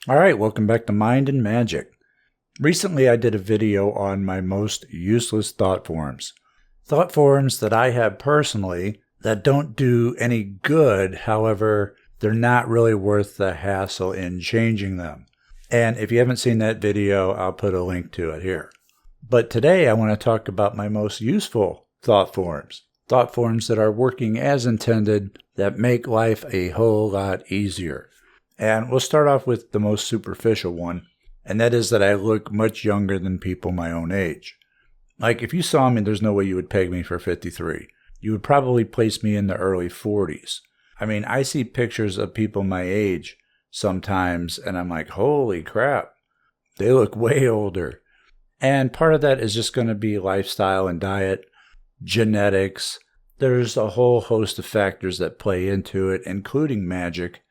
All right, welcome back to Mind and Magic. Recently, I did a video on my most useless thought forms. Thought forms that I have personally that don't do any good, however, they're not really worth the hassle in changing them. And if you haven't seen that video, I'll put a link to it here. But today, I want to talk about my most useful thought forms. Thought forms that are working as intended, that make life a whole lot easier. And we'll start off with the most superficial one, and that is that I look much younger than people my own age. Like, if you saw me, there's no way you would peg me for 53. You would probably place me in the early 40s. I mean, I see pictures of people my age sometimes, and I'm like, holy crap, they look way older. And part of that is just going to be lifestyle and diet, genetics. There's a whole host of factors that play into it, including magic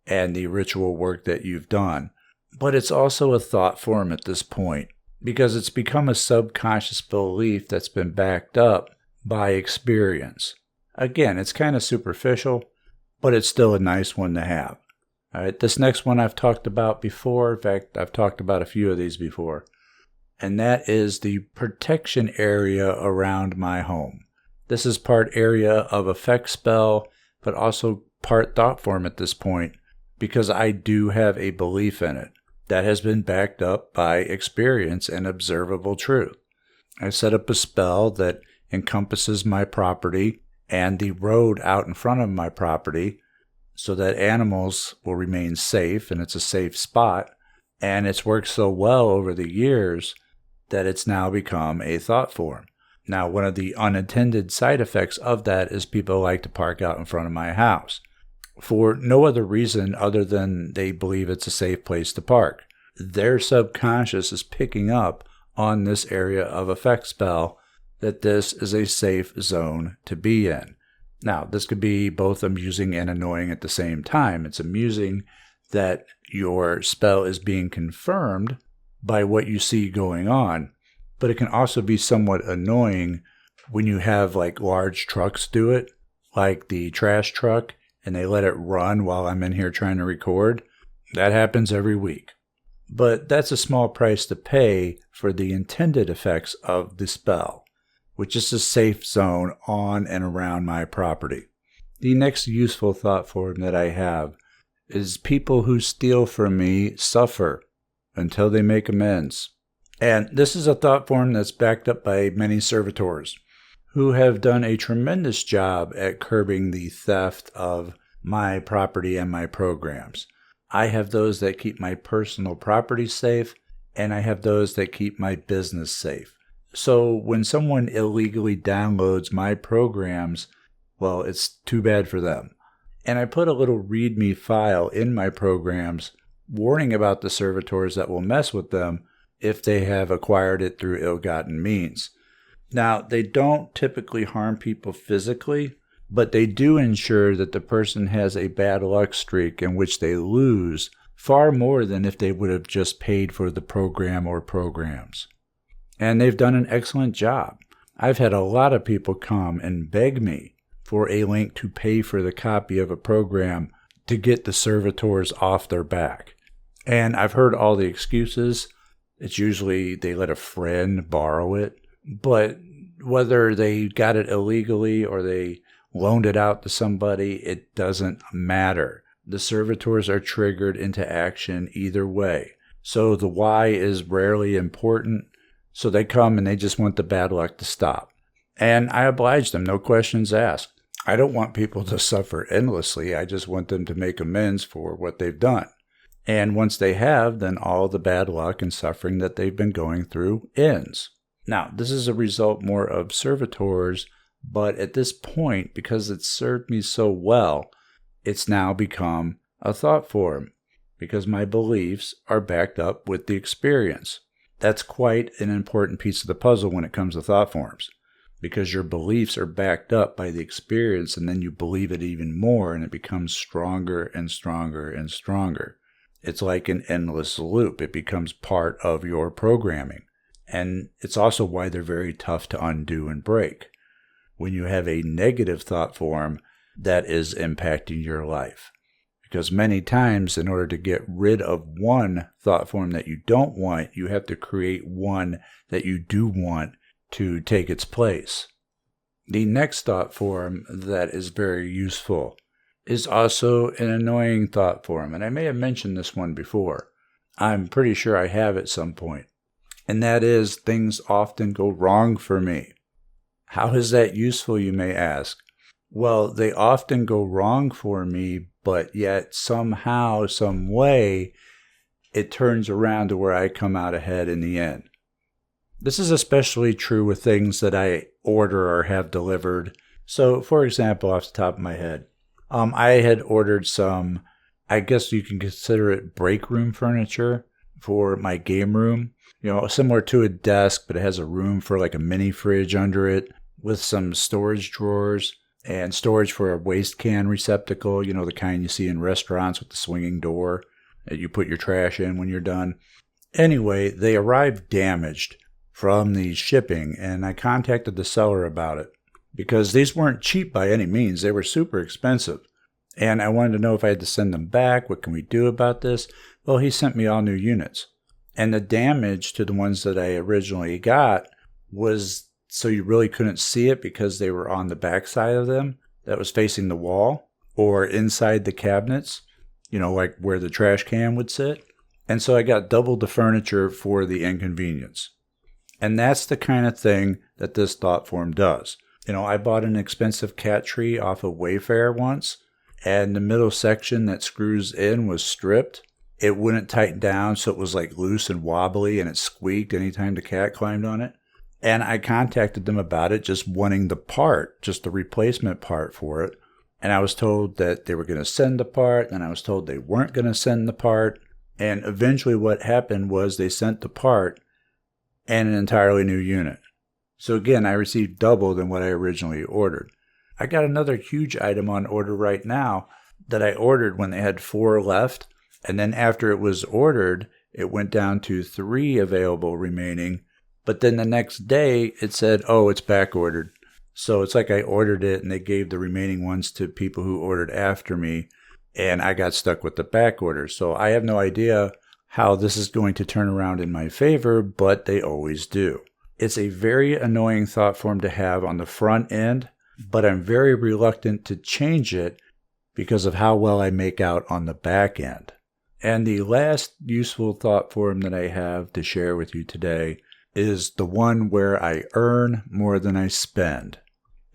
and the ritual work that you've done. But it's also a thought form at this point because it's become a subconscious belief that's been backed up by experience. Again, it's kind of superficial, but it's still a nice one to have. All right, this next one I've talked about before. In fact, I've talked about a few of these before. And that is the protection area around my home. This is part area of effect spell, but also part thought form at this point, because I do have a belief in it that has been backed up by experience and observable truth. I set up a spell that encompasses my property and the road out in front of my property so that animals will remain safe and it's a safe spot. And it's worked so well over the years that it's now become a thought form. Now, one of the unintended side effects of that is people like to park out in front of my house for no other reason other than they believe it's a safe place to park. Their subconscious is picking up on this area of effect spell that this is a safe zone to be in. Now, this could be both amusing and annoying at the same time. It's amusing that your spell is being confirmed by what you see going on, but it can also be somewhat annoying when you have like large trucks do it, like the trash truck, and they let it run while I'm in here trying to record. That happens every week. But that's a small price to pay for the intended effects of the spell, which is a safe zone on and around my property. The next useful thought form that I have is people who steal from me suffer until they make amends. And this is a thought form that's backed up by many servitors who have done a tremendous job at curbing the theft of my property and my programs. I have those that keep my personal property safe, and I have those that keep my business safe. So when someone illegally downloads my programs, well, it's too bad for them. And I put a little README file in my programs warning about the servitors that will mess with them if they have acquired it through ill-gotten means. Now, they don't typically harm people physically, but they do ensure that the person has a bad luck streak in which they lose far more than if they would have just paid for the program or programs. And they've done an excellent job. I've had a lot of people come and beg me for a link to pay for the copy of a program to get the servitors off their back. And I've heard all the excuses. It's usually they let a friend borrow it. But whether they got it illegally or they loaned it out to somebody, it doesn't matter. The servitors are triggered into action either way. So the why is rarely important. So they come and they just want the bad luck to stop. And I oblige them, no questions asked. I don't want people to suffer endlessly. I just want them to make amends for what they've done. And once they have, then all the bad luck and suffering that they've been going through ends. Now, this is a result more of servitors, but at this point, because it's served me so well, it's now become a thought form because my beliefs are backed up with the experience. That's quite an important piece of the puzzle when it comes to thought forms, because your beliefs are backed up by the experience, and then you believe it even more, and it becomes stronger and stronger and stronger. It's like an endless loop. It becomes part of your programming. And it's also why they're very tough to undo and break when you have a negative thought form that is impacting your life. Because many times, in order to get rid of one thought form that you don't want, you have to create one that you do want to take its place. The next thought form that is very useful is also an annoying thought form, and I may have mentioned this one before. I'm pretty sure I have at some point. And that is, things often go wrong for me. How is that useful, you may ask? Well, they often go wrong for me, but yet somehow, some way, it turns around to where I come out ahead in the end. This is especially true with things that I order or have delivered. So, for example, off the top of my head, I had ordered some, I guess you can consider it break room furniture for my game room. You know, similar to a desk, but it has a room for like a mini fridge under it with some storage drawers and storage for a waste can receptacle, you know, the kind you see in restaurants with the swinging door that you put your trash in when you're done. Anyway, they arrived damaged from the shipping, and I contacted the seller about it because these weren't cheap by any means. They were super expensive. And I wanted to know if I had to send them back. What can we do about this? Well, he sent me all new units. And the damage to the ones that I originally got was so you really couldn't see it because they were on the back side of them that was facing the wall or inside the cabinets, you know, like where the trash can would sit. And so I got double the furniture for the inconvenience. And that's the kind of thing that this thought form does. You know, I bought an expensive cat tree off of Wayfair once, and the middle section that screws in was stripped. It wouldn't tighten down, so it was like loose and wobbly, and it squeaked anytime the cat climbed on it. And I contacted them about it, just wanting the part, just the replacement part for it. And I was told that they were going to send the part, and I was told they weren't going to send the part. And eventually what happened was they sent the part and an entirely new unit. So again, I received double than what I originally ordered. I got another huge item on order right now that I ordered when they had 4 left. And then after it was ordered, it went down to 3 available remaining. But then the next day, it said, oh, it's back ordered. So it's like I ordered it and they gave the remaining ones to people who ordered after me. And I got stuck with the back order. So I have no idea how this is going to turn around in my favor, but they always do. It's a very annoying thought form to have on the front end, but I'm very reluctant to change it because of how well I make out on the back end. And the last useful thought form that I have to share with you today is the one where I earn more than I spend.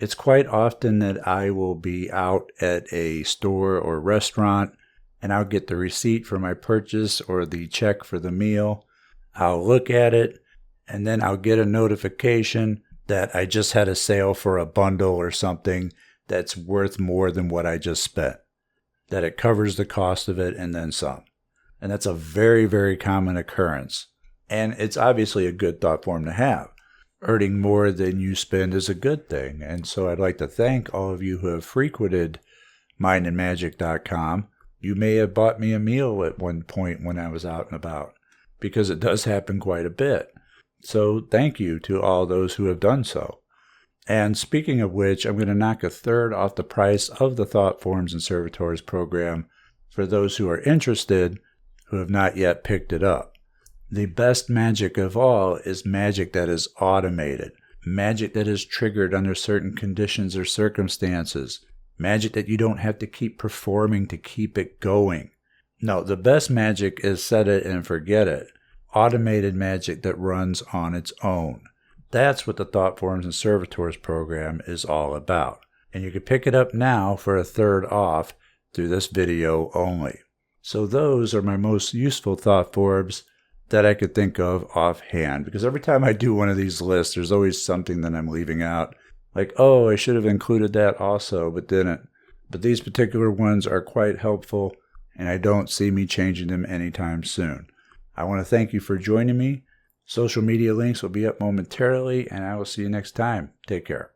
It's quite often that I will be out at a store or restaurant and I'll get the receipt for my purchase or the check for the meal. I'll look at it and then I'll get a notification that I just had a sale for a bundle or something that's worth more than what I just spent, that it covers the cost of it and then some. And that's a very, very common occurrence. And it's obviously a good thought form to have. Earning more than you spend is a good thing. And so I'd like to thank all of you who have frequented mindandmagic.com. You may have bought me a meal at one point when I was out and about, because it does happen quite a bit. So thank you to all those who have done so. And speaking of which, I'm going to knock a third off the price of the Thought Forms and Servitors program for those who are interested who have not yet picked it up. The best magic of all is magic that is automated, magic that is triggered under certain conditions or circumstances, magic that you don't have to keep performing to keep it going. No, the best magic is set it and forget it. Automated magic that runs on its own. That's what the Thought Forms and Servitors program is all about. And you can pick it up now for a third off through this video only. So those are my most useful thought forms that I could think of offhand. Because every time I do one of these lists, there's always something that I'm leaving out. Like, oh, I should have included that also, but didn't. But these particular ones are quite helpful, and I don't see me changing them anytime soon. I want to thank you for joining me. Social media links will be up momentarily, and I will see you next time. Take care.